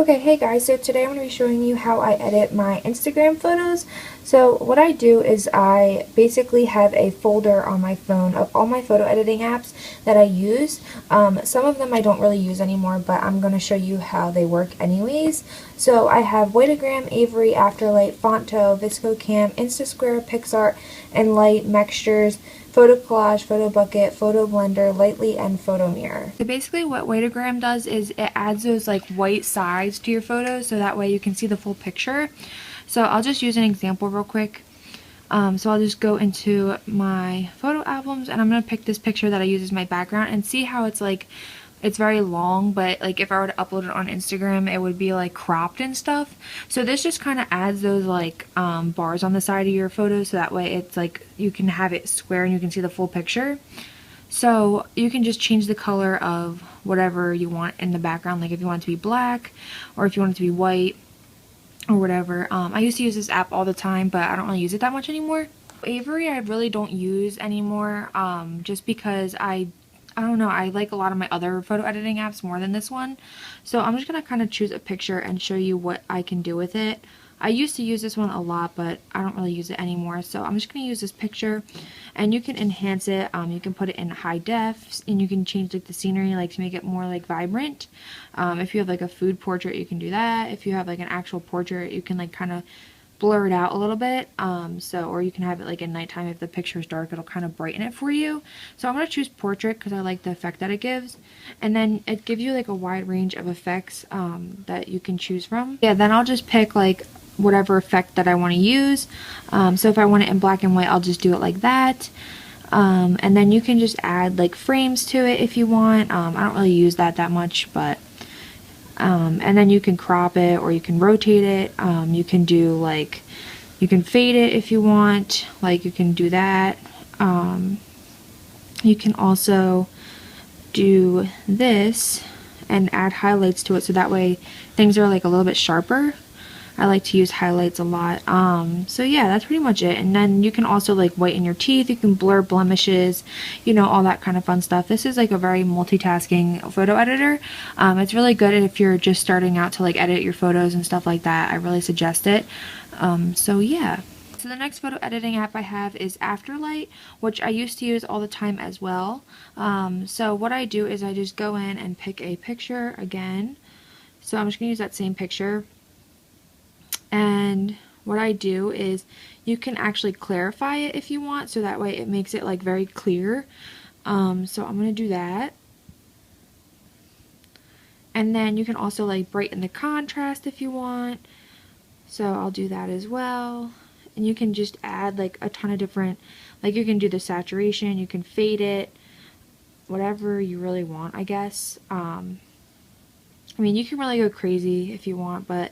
Okay, hey guys, so today I'm going to be showing you how I edit my Instagram photos. So what I do is I basically have a folder on my phone of all my photo editing apps that I use. Some of them I don't really use anymore, but I'm going to show you how they work anyways. So I have Wetagram, Avery, Afterlight, FontZero, VSCO Cam, Nsquare, PicsArt, Inlight, Mextures, Photo Collage, Photo Bucket, Photo Blender, Lightly, and Photo Mirror. So basically what Wetagram does is it adds those like white sides to your photos so that way you can see the full picture. So I'll just use an example real quick. So I'll just go into my photo albums and I'm going to pick this picture that I use as my background and see how it's like, it's very long, but like if I were to upload it on Instagram it would be like cropped and stuff. So this just kind of adds those like bars on the side of your photo so that way it's like you can have it square and you can see the full picture. So you can just change the color of whatever you want in the background, like if you want it to be black or if you want it to be white or whatever. I used to use this app all the time, but I don't really use it that much anymore. Avery I really don't use anymore, just because I don't know, I like a lot of my other photo editing apps more than this one. So I'm just going to kind of choose a picture and show you what I can do with it. I used to use this one a lot, but I don't really use it anymore. So I'm just going to use this picture and you can enhance it. You can put it in high def and you can change like the scenery like to make it more like vibrant. If you have like a food portrait, you can do that. If you have like an actual portrait, you can like kind of blur it out a little bit, or you can have it like at nighttime. If the picture is dark, it'll kind of brighten it for you. So I'm going to choose portrait because I like the effect that it gives, and then it gives you like a wide range of effects that you can choose from. Yeah, then I'll just pick like whatever effect that I want to use. So if I want it in black and white, I'll just do it like that. And then you can just add like frames to it if you want. I don't really use that much, but and then you can crop it or you can rotate it. You can do like, you can fade it if you want, like you can do that. You can also do this and add highlights to it so that way things are like a little bit sharper. I like to use highlights a lot. So yeah, that's pretty much it. And then you can also like whiten your teeth, you can blur blemishes, you know, all that kind of fun stuff. This is like a very multitasking photo editor. It's really good if you're just starting out to like edit your photos and stuff like that. I really suggest it. So yeah. So the next photo editing app I have is Afterlight, which I used to use all the time as well. So what I do is I just go in and pick a picture again. So I'm just going to use that same picture. And what I do is you can actually clarify it if you want, so that way it makes it like very clear. So I'm going to do that. And then you can also like brighten the contrast if you want. So I'll do that as well. And you can just add like a ton of different, like you can do the saturation, you can fade it, whatever you really want, I guess. I mean, you can really go crazy if you want, but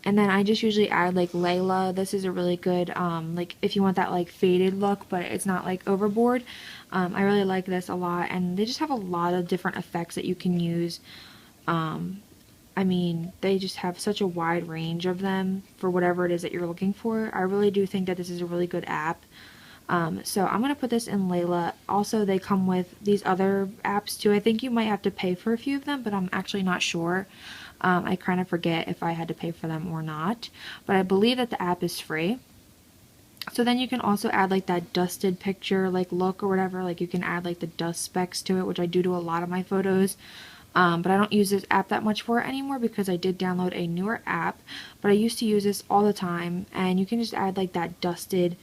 and then I just usually add like Layla. This is a really good, like if you want that like faded look, but it's not like overboard. I really like this a lot, and they just have a lot of different effects that you can use. I mean, they just have such a wide range of them for whatever it is that you're looking for. I really do think that this is a really good app. So I'm going to put this in Layla. Also, they come with these other apps too. I think you might have to pay for a few of them, but I'm actually not sure. I kind of forget if I had to pay for them or not, but I believe that the app is free. So then you can also add like that dusted picture like look or whatever, like you can add like the dust specks to it, which I do a lot of my photos. But I don't use this app that much for it anymore because I did download a newer app, but I used to use this all the time, and you can just add like that dusted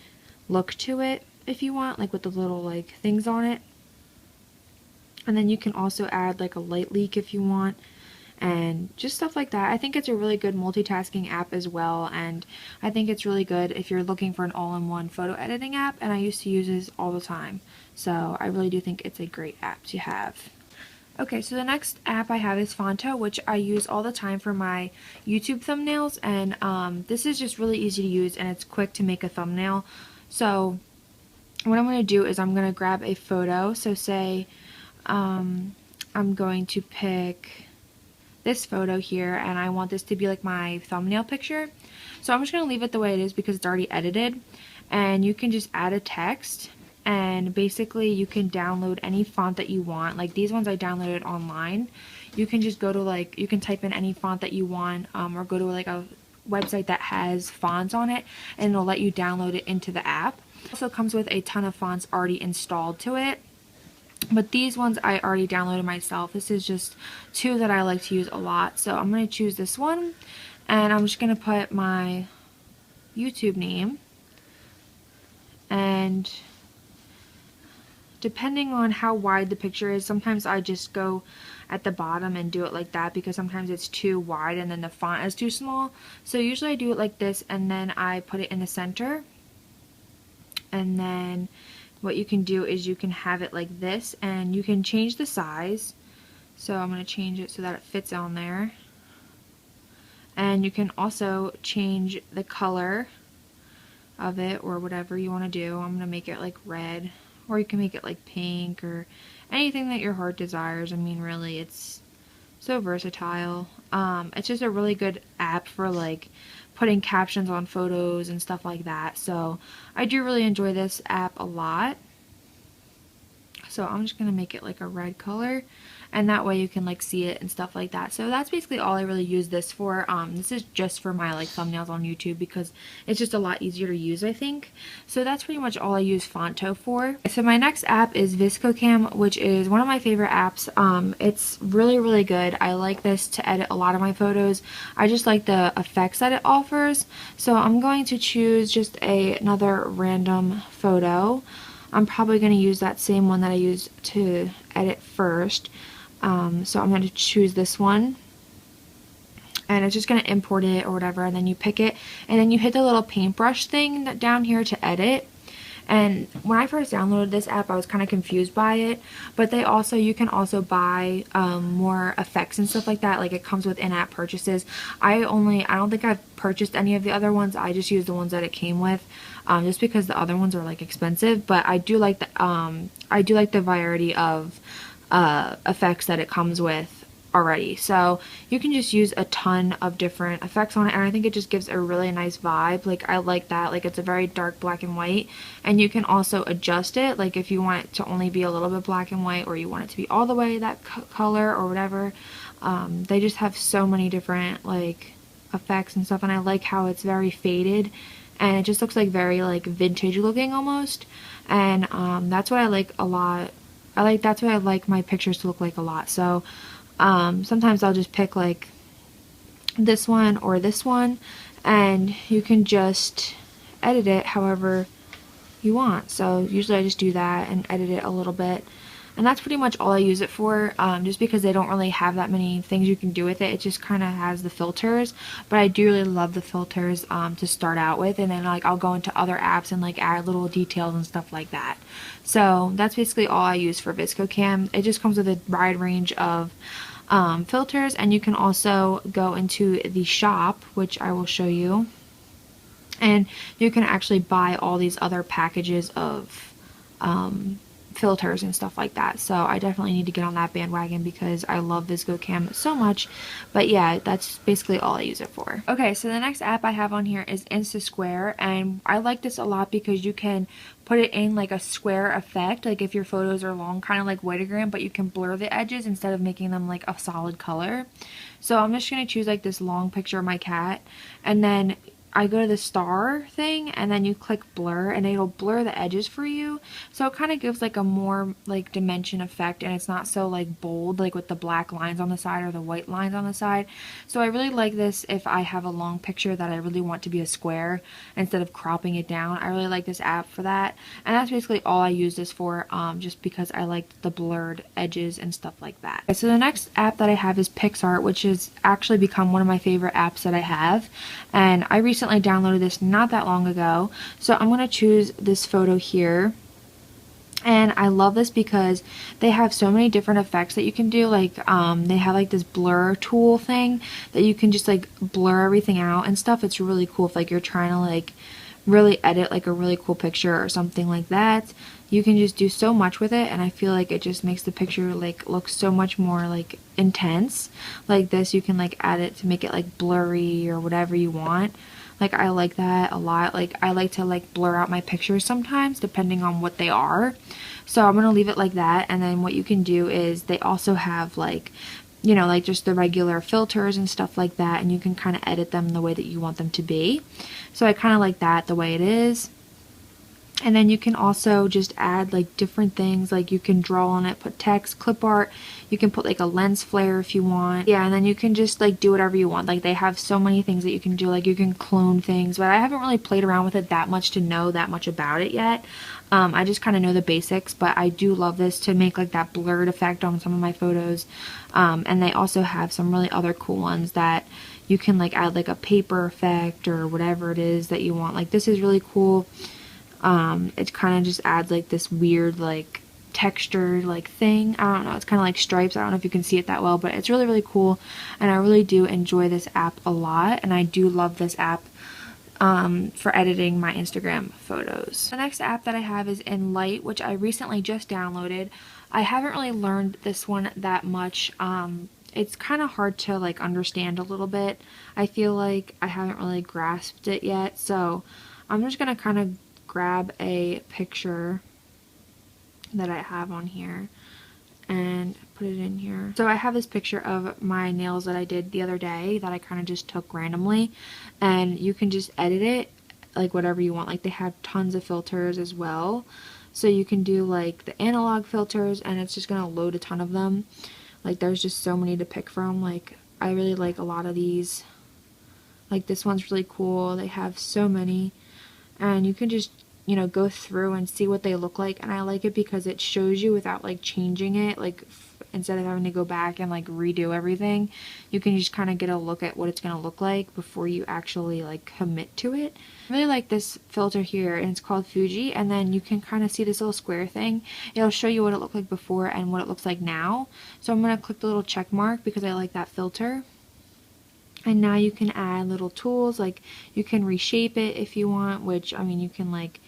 look to it if you want, like with the little like things on it. And then you can also add like a light leak if you want, and just stuff like that. I think it's a really good multitasking app as well, and I think it's really good if you're looking for an all-in-one photo editing app, and I used to use this all the time. So I really do think it's a great app to have. Okay, so the next app I have is FontZero, which I use all the time for my YouTube thumbnails, and this is just really easy to use and it's quick to make a thumbnail. So what I'm going to do is I'm going to grab a photo. So say I'm going to pick this photo here and I want this to be like my thumbnail picture. So I'm just going to leave it the way it is because it's already edited, and you can just add a text and basically you can download any font that you want. Like these ones I downloaded online. You can just go to like, you can type in any font that you want, or go to like a website that has fonts on it, and it'll let you download it into the app. It also comes with a ton of fonts already installed to it. But these ones I already downloaded myself. This is just two that I like to use a lot. So I'm going to choose this one, and I'm just going to put my YouTube name, and depending on how wide the picture is, sometimes I just go at the bottom and do it like that because sometimes it's too wide and then the font is too small. So usually I do it like this, and then I put it in the center, and then what you can do is you can have it like this, and you can change the size. So I'm going to change it so that it fits on there. And you can also change the color of it or whatever you want to do. I'm going to make it like red, or you can make it like pink, or anything that your heart desires. I mean, really, it's so versatile. It's just a really good app for like putting captions on photos and stuff like that. So I do really enjoy this app a lot. So I'm just going to make it like a red color, and that way you can like see it and stuff like that. So that's basically all I really use this for. This is just for my like thumbnails on YouTube because it's just a lot easier to use, I think. So that's pretty much all I use Fonto for. So my next app is VSCO Cam, which is one of my favorite apps. It's really good. I like this to edit a lot of my photos. I just like the effects that it offers. So I'm going to choose just another random photo. I'm probably going to use that same one that I used to edit first. So I'm going to choose this one, and it's just going to import it or whatever, and then you pick it, and then you hit the little paintbrush thing down here to edit. And when I first downloaded this app, I was kind of confused by it, but you can also buy more effects and stuff like that. Like it comes with in-app purchases. I don't think I've purchased any of the other ones. I just used the ones that it came with, just because the other ones are like expensive. But I do like the variety of effects that it comes with already. So you can just use a ton of different effects on it, and I think it just gives a really nice vibe. Like I like that. Like it's a very dark black and white, and you can also adjust it, like if you want it to only be a little bit black and white, or you want it to be all the way that color or whatever. They just have so many different like effects and stuff, and I like how it's very faded, and it just looks like very like vintage looking almost. And that's what I like a lot. That's what I like my pictures to look like a lot. So sometimes I'll just pick like this one or this one, and you can just edit it however you want. So usually I just do that and edit it a little bit, and that's pretty much all I use it for, just because they don't really have that many things you can do with it. It just kind of has the filters, but I do really love the filters to start out with, and then like I'll go into other apps and like add little details and stuff like that. So that's basically all I use for VSCO Cam. It just comes with a wide range of filters, and you can also go into the shop, which I will show you, and you can actually buy all these other packages of filters and stuff like that. So I definitely need to get on that bandwagon because I love VSCO Cam so much. But yeah, that's basically all I use it for. Okay, so the next app I have on here is Nsquare, and I like this a lot because you can put it in like a square effect, like if your photos are long, kind of like Whiteogram, but you can blur the edges instead of making them like a solid color. So I'm just going to choose like this long picture of my cat, and then I go to the star thing, and then you click blur, and it'll blur the edges for you. So it kind of gives like a more like dimension effect, and it's not so like bold, like with the black lines on the side or the white lines on the side. So I really like this if I have a long picture that I really want to be a square instead of cropping it down. I really like this app for that, and that's basically all I use this for, just because I like the blurred edges and stuff like that. Okay, so the next app that I have is PicsArt, which has actually become one of my favorite apps that I have, and I recently downloaded this not that long ago. So I'm going to choose this photo here, and I love this because they have so many different effects that you can do. Like they have like this blur tool thing that you can just like blur everything out and stuff. It's really cool if like you're trying to like really edit like a really cool picture or something like that. You can just do so much with it, and I feel like it just makes the picture like look so much more like intense. Like this, you can like add it to make it like blurry or whatever you want. Like, I like that a lot. Like, I like to like blur out my pictures sometimes depending on what they are. So I'm gonna leave it like that. And then what you can do is they also have like, you know, like just the regular filters and stuff like that, and you can kind of edit them the way that you want them to be. So I kind of like that the way it is. And then you can also just add like different things, like you can draw on it, put text, clip art, you can put like a lens flare if you want. Yeah, and then you can just like do whatever you want. Like they have so many things that you can do, like you can clone things, but I haven't really played around with it that much to know that much about it yet. I just kind of know the basics, but I do love this to make like that blurred effect on some of my photos. And they also have some really other cool ones that you can like add like a paper effect or whatever it is that you want. Like this is really cool. It kind of just adds like this weird like textured like thing. I don't know, it's kind of like stripes. I don't know if you can see it that well, but it's really cool, and I really do enjoy this app a lot, and I do love this app for editing my Instagram photos. The next app that I have is Inlight, which I recently just downloaded. I haven't really learned this one that much. It's kind of hard to like understand a little bit. I feel like I haven't really grasped it yet, so I'm just gonna kind of grab a picture that I have on here and put it in here. So I have this picture of my nails that I did the other day that I kind of just took randomly, and you can just edit it like whatever you want. Like they have tons of filters as well, so you can do like the analog filters, and it's just gonna load a ton of them. Like there's just so many to pick from. Like I really like a lot of these. Like this one's really cool. They have so many, and you can just, you know, go through and see what they look like. And I like it because it shows you without like changing it. Like instead of having to go back and like redo everything, you can just kind of get a look at what it's going to look like before you actually like commit to it. I really like this filter here, and it's called Fuji, and then you can kind of see this little square thing. It'll show you what it looked like before and what it looks like now. So I'm going to click the little check mark because I like that filter. And now you can add little tools, like you can reshape it if you want, which, I mean, you can like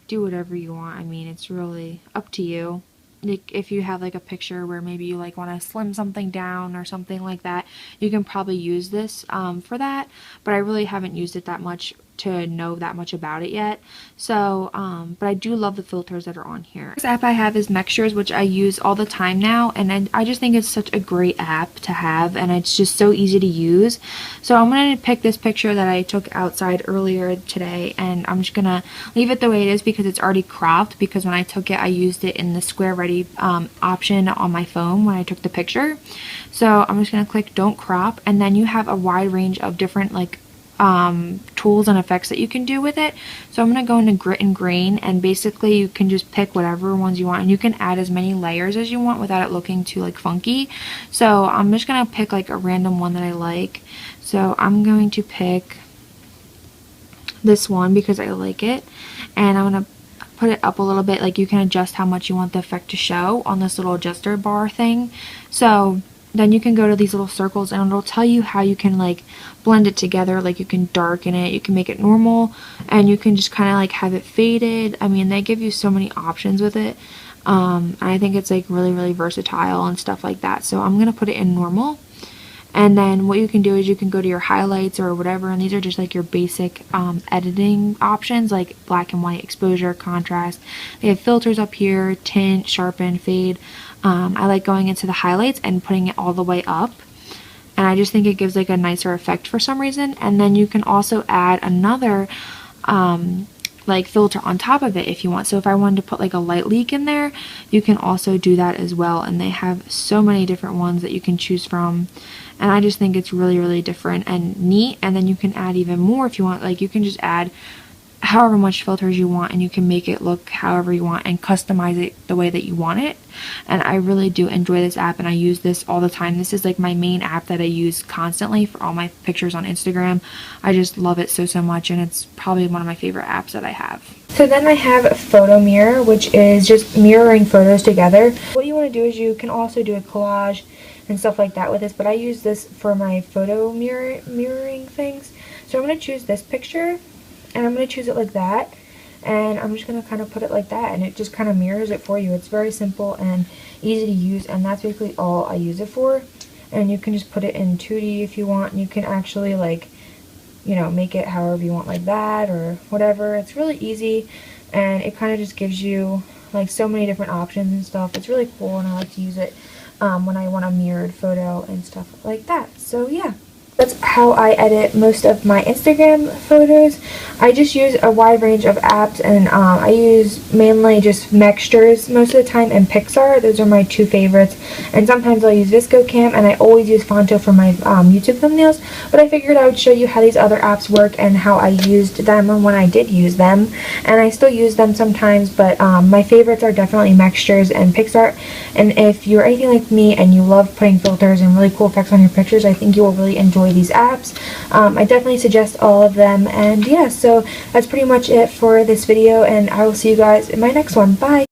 do whatever you want. I mean, it's really up to you. Like if you have like a picture where maybe you like want to slim something down or something like that, you can probably use this for that, but I really haven't used it that much to know that much about it yet. So but I do love the filters that are on here. This app I have is Mixtures, which I use all the time now, and I just think it's such a great app to have, and it's just so easy to use. So I'm going to pick this picture that I took outside earlier today, and I'm just going to leave it the way it is because it's already cropped, because when I took it I used it in the Square Ready option on my phone when I took the picture. So I'm just going to click don't crop, and then you have a wide range of different like tools and effects that you can do with it. So I'm going to go into grit and grain, and basically you can just pick whatever ones you want, and you can add as many layers as you want without it looking too like funky. So I'm just going to pick like a random one that I like. So I'm going to pick this one because I like it, and I'm going to put it up a little bit. Like you can adjust how much you want the effect to show on this little adjuster bar thing. So then you can go to these little circles, and it'll tell you how you can like blend it together. Like you can darken it, you can make it normal, and you can just kind of like have it faded. I mean, they give you so many options with it. And I think it's like really versatile and stuff like that. So I'm gonna put it in normal, and then what you can do is you can go to your highlights or whatever, and these are just like your basic editing options, like black and white, exposure, contrast. They have filters up here, tint, sharpen, fade. I like going into the highlights and putting it all the way up, and I just think it gives like a nicer effect for some reason. And then you can also add another like filter on top of it if you want. So if I wanted to put like a light leak in there, you can also do that as well, and they have so many different ones that you can choose from, and I just think it's really different and neat. And then you can add even more if you want. Like you can just add however much filters you want, and you can make it look however you want and customize it the way that you want it. And I really do enjoy this app, and I use this all the time. This is like my main app that I use constantly for all my pictures on Instagram. I just love it so much, and it's probably one of my favorite apps that I have. So then I have Photo Mirror, which is just mirroring photos together. What you want to do is you can also do a collage and stuff like that with this, but I use this for my photo mirroring things. So I'm going to choose this picture, and I'm going to choose it like that, and I'm just going to kind of put it like that, and it just kind of mirrors it for you. It's very simple and easy to use, and that's basically all I use it for. And you can just put it in 2D if you want, and you can actually like you know, make it however you want, like that or whatever. It's really easy, and it kind of just gives you like so many different options and stuff. It's really cool, and I like to use it when I want a mirrored photo and stuff like that. So yeah, that's how I edit most of my Instagram photos. I just use a wide range of apps, and I use mainly just Mextures most of the time and PicsArt. Those are my two favorites. And sometimes I'll use VSCO Cam, and I always use FontZero for my YouTube thumbnails. But I figured I would show you how these other apps work and how I used them and when I did use them. And I still use them sometimes, but my favorites are definitely Mextures and PicsArt. And if you're anything like me and you love putting filters and really cool effects on your pictures, I think you will really enjoy these apps. I definitely suggest all of them, and yeah, so that's pretty much it for this video, and I will see you guys in my next one. Bye!